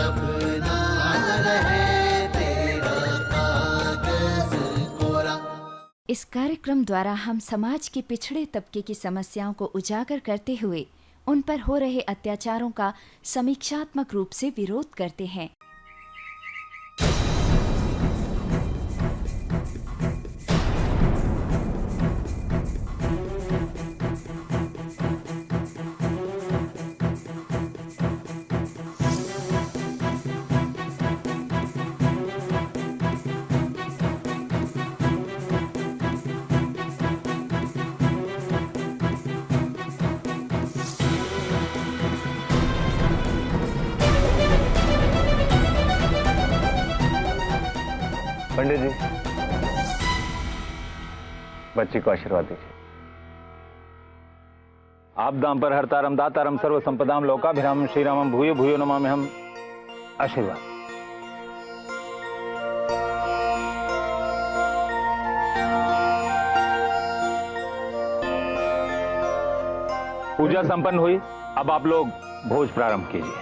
अब ना रहे तेरा कागज कोरा। इस कार्यक्रम द्वारा हम समाज के पिछड़े तबके की समस्याओं को उजागर करते हुए उन पर हो रहे अत्याचारों का समीक्षात्मक रूप से विरोध करते हैं। पंडित जी, बच्ची को आशीर्वाद दीजिए। आपदाम पर हरतारम दातारम सर्व संपदाम लोकाभिरामम श्रीरामम भूयो भूयो नमामि हम। आशीर्वाद। पूजा संपन्न हुई। अब आप लोग भोज प्रारंभ कीजिए।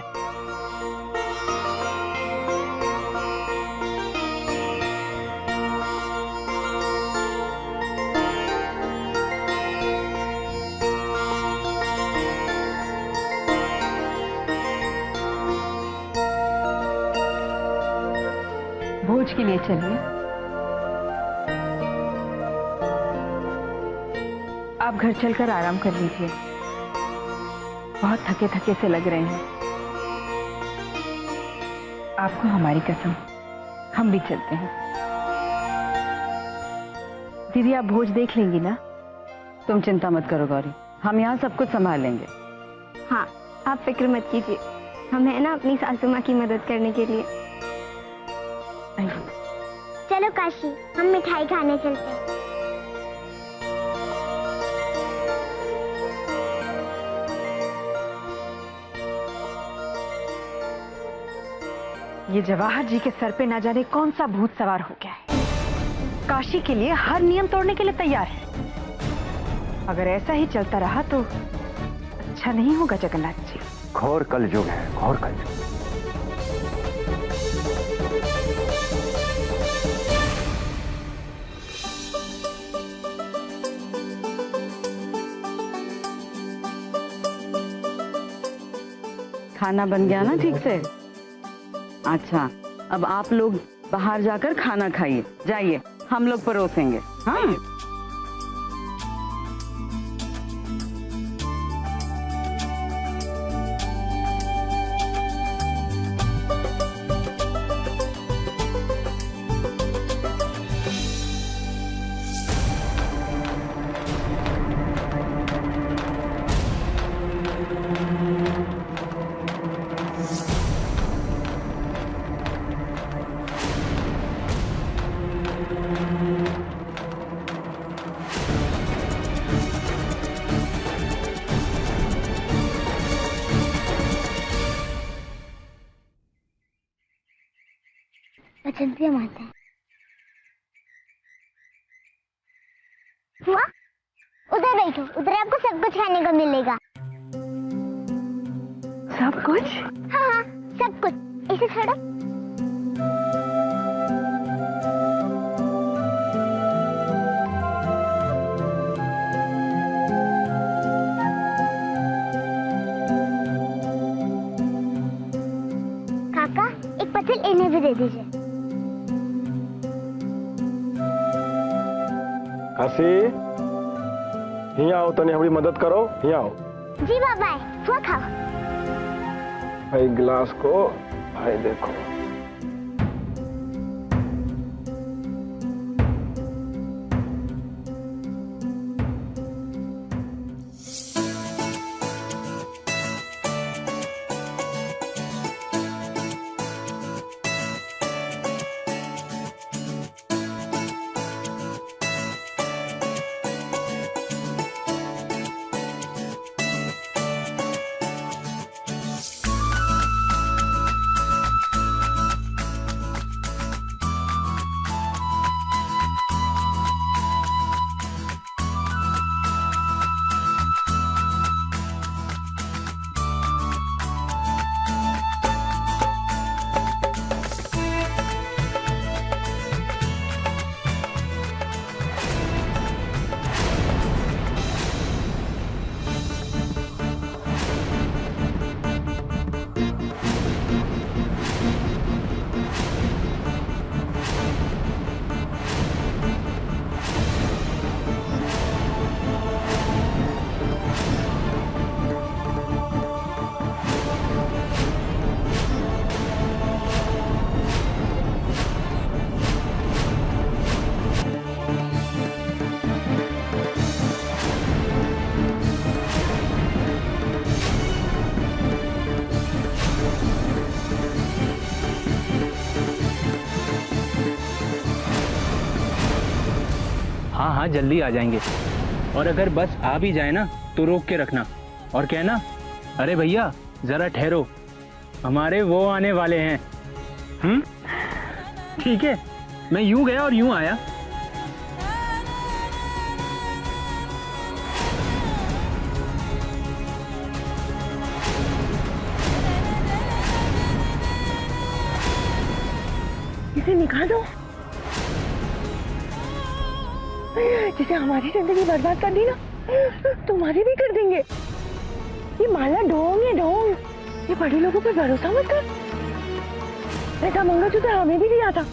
भोज के लिए चलिए। आप घर चलकर आराम कर लीजिए, बहुत थके थके से लग रहे हैं। आपको हमारी कसम, हम भी चलते हैं। दीदी आप भोज देख लेंगी ना? तुम चिंता मत करो गौरी, हम यहाँ सब कुछ संभाल लेंगे। हाँ, आप फिक्र मत कीजिए, हम है ना अपनी सासू माँ की मदद करने के लिए। चलो काशी, हम मिठाई खाने चलते हैं। ये जवाहर जी के सर पे ना जाने कौन सा भूत सवार हो गया है। काशी के लिए हर नियम तोड़ने के लिए तैयार है। अगर ऐसा ही चलता रहा तो अच्छा नहीं होगा जगन्नाथ जी। घोर कलयुग है, घोर कलयुग। खाना बन गया ना ठीक से? अच्छा, अब आप लोग बाहर जाकर खाना खाइए। जाइए, हम लोग परोसेंगे। हाँ, बचंती माता हुआ, उधर बैठो, उधर आपको सब कुछ खाने को मिलेगा। सब कुछ? हाँ हाँ, सब कुछ। इसे छोड़ो। काका, एक पतिल इन्हें भी दे दीजिए। काशी, यहाँ आओ, तने हमारी मदद करो। यहाँ आओ। जी बाबा, वो खाओ। भाई गिलास को, भाई देखो। हाँ हाँ जल्दी आ जाएंगे। और अगर बस आ भी जाए ना तो रोक के रखना और कहना, अरे भैया जरा ठहरो, हमारे वो आने वाले हैं। ठीक है, मैं यूं गया और यूं आया। इसे निकाल दो, जिसे हमारी जिंदगी बर्बाद कर दी ना, तुम्हारी भी कर देंगे। ये माला ढोंग है, ढोंग। ये बड़े लोगों पर भरोसा मत कर। ऐसा मंगलसूत्र हमें भी दिया था।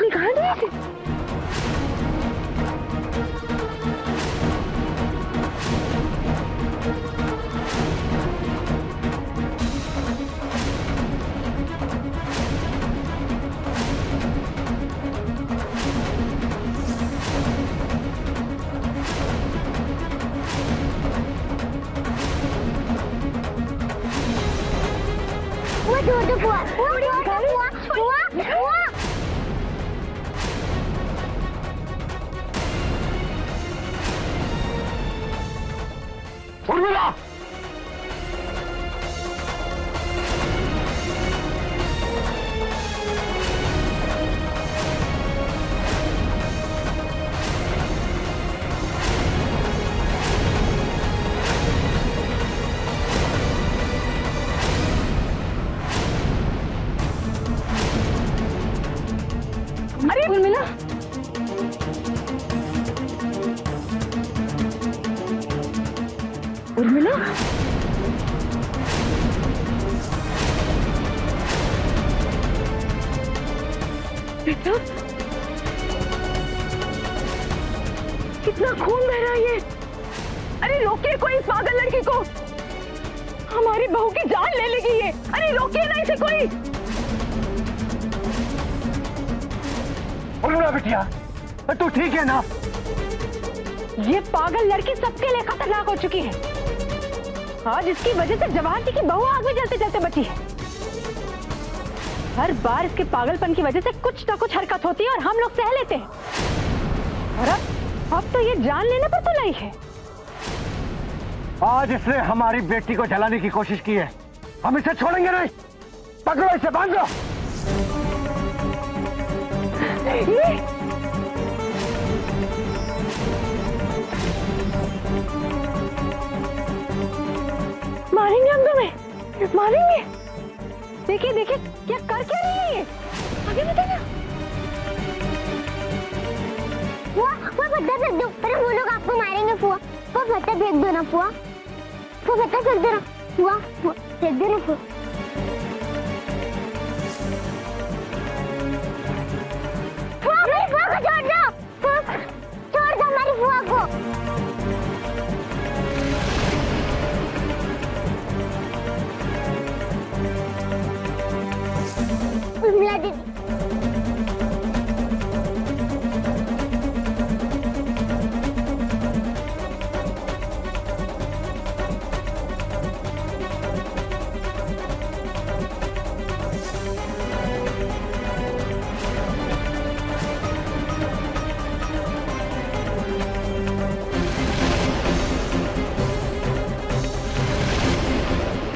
निकाल दो इसे। उर्मिला, अरे उर्मिला, उर्मिला, बेटा, कितना खून बह रहा है ये। अरे रोकिए कोई इस पागल लड़की को, हमारी बहू की जान ले लेगी ये। अरे रोकिए ना इसे कोई। उर्मिला बिटिया, तू ठीक है ना? ये पागल लड़की सबके लिए खतरनाक हो चुकी है। आज इसकी वजह से जवाहर जी की बहू आग में जलते जलते बची है। हर बार इसके पागलपन की वजह से कुछ ना कुछ हरकत होती है और हम लोग सह लेते हैं। और अब तो ये जान लेने पर तो नहीं है। आज इसने हमारी बेटी को जलाने की कोशिश की है, हम इसे छोड़ेंगे नहीं। पकड़ो इसे, बांध लो। मारेंगे हम तुम्हें, मारेंगे। देखिए देखिए क्या कर क्या रही है ये। आगे बताना। फुआ पत्थर फेंक दो, अरे वो लोग आपको मारेंगे। फुआ पत्थर फेंक दो ना। फुआ पत्थर फेंक दो ना। फुआ फेंक दो ना। फुआ मेरी फुआ को छोड़ दो, छोड़ दो हमारी फुआ को। उर्मिला दीदी,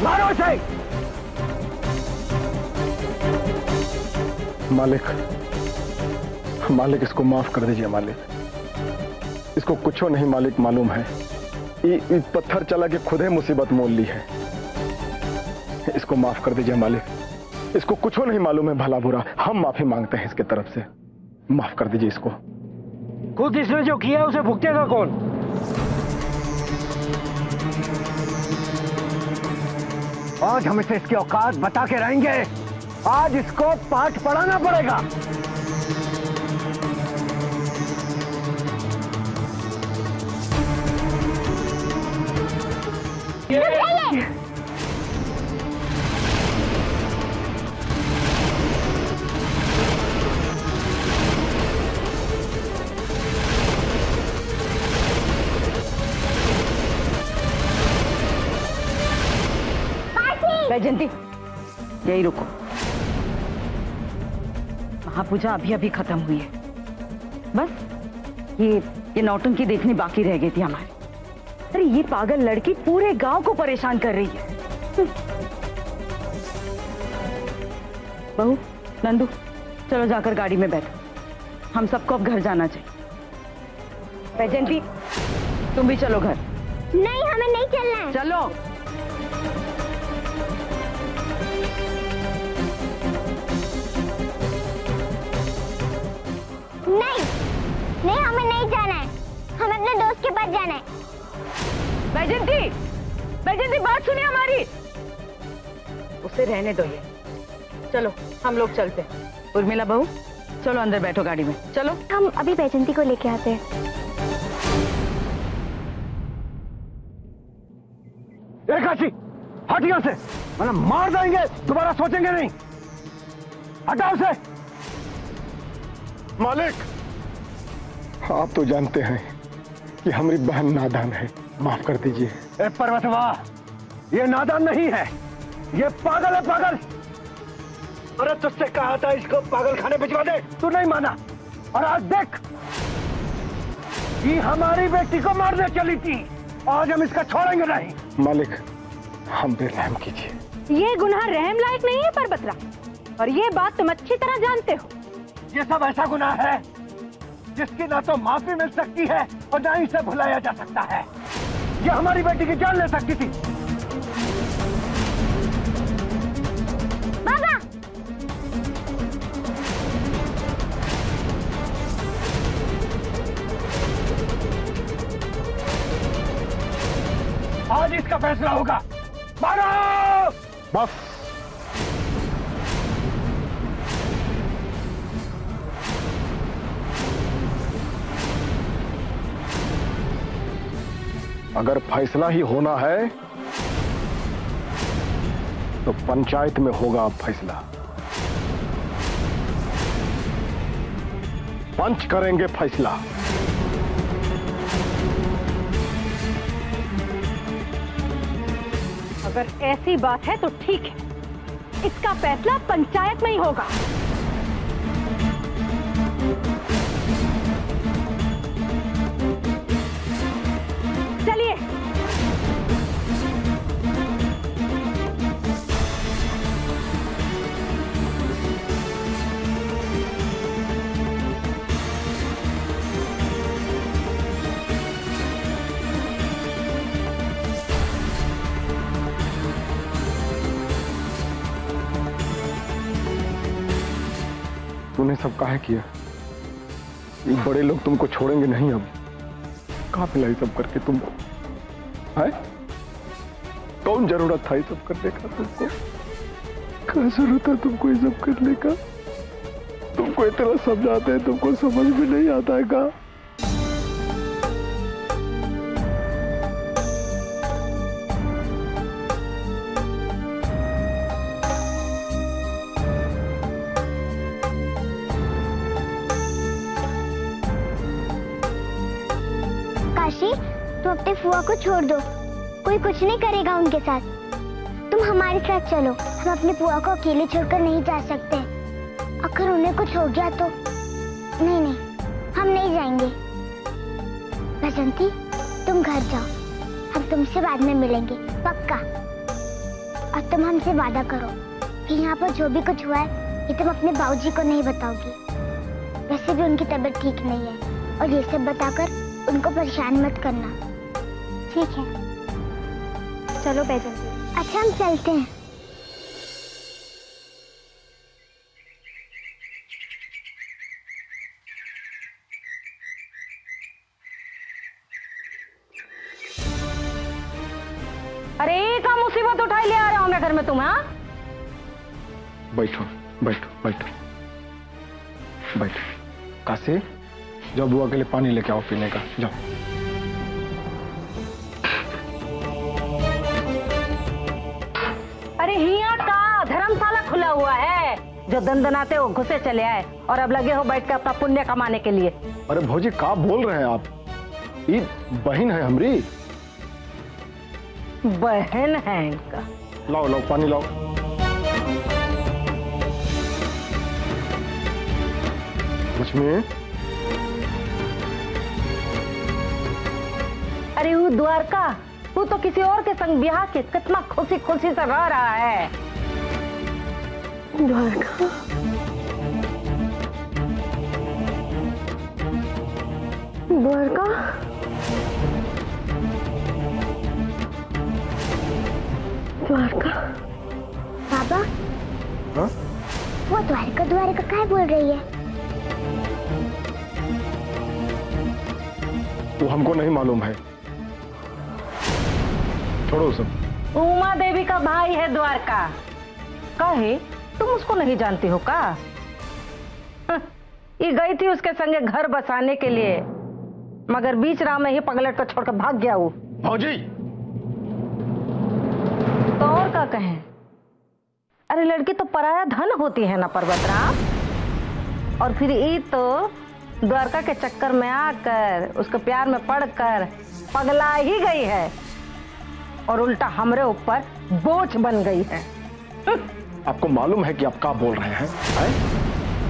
मारो इसे। मालिक, मालिक इसको माफ कर दीजिए मालिक। इसको कुछ नहीं मालिक मालूम है। ये पत्थर चला के खुद ही मुसीबत मोल ली है। इसको माफ कर दीजिए मालिक। इसको कुछ नहीं मालूम है भला बुरा। हम माफी मांगते हैं इसके तरफ से। माफ कर दीजिए इसको। खुद इसने जो किया उसे भुगतेगा कौन? आज हम इसे इसकी औकात बता के रहेंगे। आज इसको पाठ पढ़ाना पड़ेगा। वैजयंती, यही रुको। महापूजा अभी अभी खत्म हुई है। बस ये नौटंकी देखनी बाकी रह गई थी हमारी। अरे ये पागल लड़की पूरे गांव को परेशान कर रही है। बहू, नंदू, चलो जाकर गाड़ी में बैठो, हम सबको अब घर जाना चाहिए। वैजयंती, तुम भी चलो घर। नहीं, हमें नहीं चलना है। चलो। नहीं नहीं, हमें नहीं जाना है, हमें अपने दोस्त के पास जाना है। वैजयंती, वैजयंती, बात सुनिए हमारी। उसे रहने दो ये। चलो हम लोग चलते हैं। उर्मिला बहू, चलो अंदर बैठो गाड़ी में, चलो। हम अभी वैजयंती को लेके आते हैं। काशी, हट यहाँ से, वरना मार देंगे, दोबारा सोचेंगे नहीं। हटाओ से। मालिक, आप तो जानते हैं कि हमारी बहन नादान है, माफ कर दीजिए। ए पर्वतवा, ये नादान नहीं है, ये पागल है, पागल। अरे तुझसे कहा था इसको पागल खाने भिजवा दे, तू नहीं माना, और आज देख, ये हमारी बेटी को मारने चली थी, आज हम इसका छोड़ेंगे नहीं। मालिक, हम पे रहम कीजिए। ये गुनाह रहम लायक नहीं है परबतरा, और ये बात तुम अच्छी तरह जानते हो। ये सब ऐसा गुनाह है जिसकी ना तो माफी मिल सकती है और ना ही इसे भुलाया जा सकता है। ये हमारी बेटी की जान ले सकती थी। बाबा, आज इसका फैसला होगा। मारो! बस। अगर फैसला ही होना है तो पंचायत में होगा अब फैसला। पंच करेंगे फैसला। अगर ऐसी बात है तो ठीक है, इसका फैसला पंचायत में ही होगा। चलिए। तूने सब काहे किया? ये बड़े लोग तुमको छोड़ेंगे नहीं। अब कहाँ पिलाई सब करके तुमको है? कौन जरूरत था ये सब करने का? तुमको क्या जरूरत है तुमको ये सब करने का? तुमको इतना समझाते हैं, तुमको समझ में नहीं आता है का? काशी, तुम अपने फुआ को छोड़ दो, कोई कुछ नहीं करेगा उनके साथ। तुम हमारे साथ चलो, हम अपने फुआ को अकेले छोड़कर नहीं जा सकते। अगर उन्हें कुछ हो गया तो? नहीं नहीं, हम नहीं जाएंगे। बसंती, तुम घर जाओ, हम तुमसे बाद में मिलेंगे, पक्का। और तुम हमसे वादा करो कि यहाँ पर जो भी कुछ हुआ है ये तुम अपने बाबूजी को नहीं बताओगी। वैसे भी उनकी तबीयत ठीक नहीं है, और ये सब बताकर उनको परेशान मत करना, ठीक है? चलो बैजंती। अच्छा, हम चलते हैं। अरे का मुसीबत उठाई ले आ रहा हूं मैं घर में तुम। हाँ, बैठो बैठो बैठो बैठो। काशी, जाओ बुआ के लिए पानी लेके आओ पीने का, जाओ। अरे हिया का धर्मशाला खुला हुआ है, जो दंदनाते हो घुसे चले आए और अब लगे हो बैठ कर अपना पुण्य कमाने के लिए। अरे भौजी, क्या बोल रहे हैं आप? ये बहन है हमारी। बहन है इनका। लाओ लाओ पानी लाओ। लक्ष्मी, अरे वो द्वारका, वो तो किसी और के संग ब्याह के कितना खुशी खुशी से रह रहा है। द्वारका, द्वारका, द्वारका। बाबा, हाँ? वो द्वारका द्वारका क्या बोल रही है? वो हमको नहीं मालूम है, छोड़ो सब। उमा देवी का भाई है द्वारका। काहे तुम उसको नहीं जानती हो का? ये गई थी उसके संगे घर बसाने के लिए, मगर बीच राह में ही पगलट को छोड़कर भाग गया वो। भौजी, तो और क्या कहें? अरे लड़की तो पराया धन होती है ना पर्वतराम। और फिर ये तो द्वारका के चक्कर में आकर उसके प्यार में पड़कर पगला ही गई है और उल्टा हमरे ऊपर बोझ बन गई है। आपको मालूम है कि आप क्या बोल रहे हैं?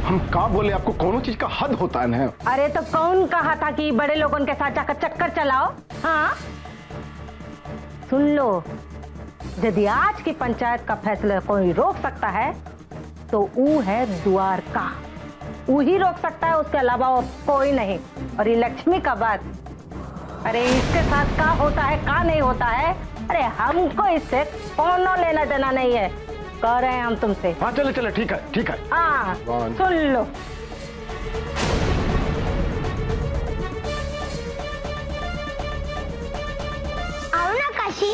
हम क्या बोले? आपको कौन चीज का हद होता है ना? अरे तो कौन कहा था कि बड़े लोगों के साथ जाकर चक्कर चलाओ? हाँ, सुन लो, यदि आज की पंचायत का फैसला कोई रोक सकता है तो वो है द्वारका। वो ही रोक सकता है, उसके अलावा और कोई नहीं। और ये लक्ष्मी का बात, अरे इसके साथ क्या होता है क्या नहीं होता है, अरे हमको इससे कौन लेना देना नहीं है। कह रहे हैं हम तुमसे। हाँ चले चले, ठीक है ठीक है। हाँ सुन लो, आओ ना काशी,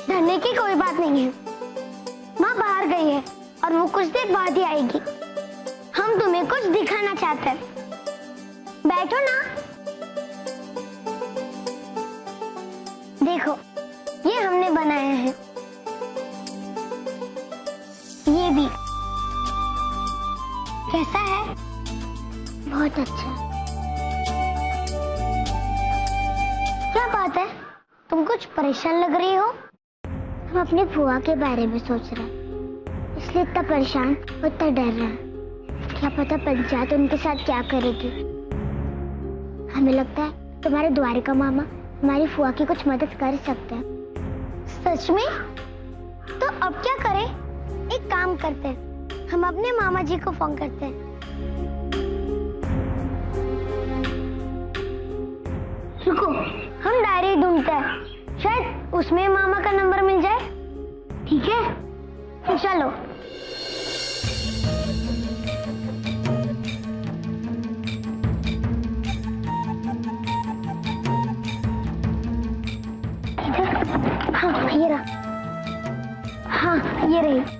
डरने की कोई बात नहीं है। माँ बाहर गई है और वो कुछ देर बाद ही आएगी। हम तुम्हें कुछ दिखाना चाहते हैं, बैठो ना। देखो, ये हमने बनाया है, ये भी। कैसा है? बहुत अच्छा। क्या बात है, तुम कुछ परेशान लग रही हो? हम अपनी बुआ के बारे में सोच रहे हैं, इसलिए इतना परेशान और इतना डर रहे हैं। क्या पता पंचायत उनके साथ क्या करेगी। हमें लगता है तुम्हारे द्वारका मामा हमारी फुआ की कुछ मदद कर सकते हैं। सच में? तो अब क्या करें? एक काम करते हैं, हम अपने मामा जी को फोन करते हैं। रुको, हम डायरी ढूंढते हैं, शायद उसमें मामा का नंबर मिल जाए। ठीक है, तो चलो। हाँ ये रहा, हाँ ये रही।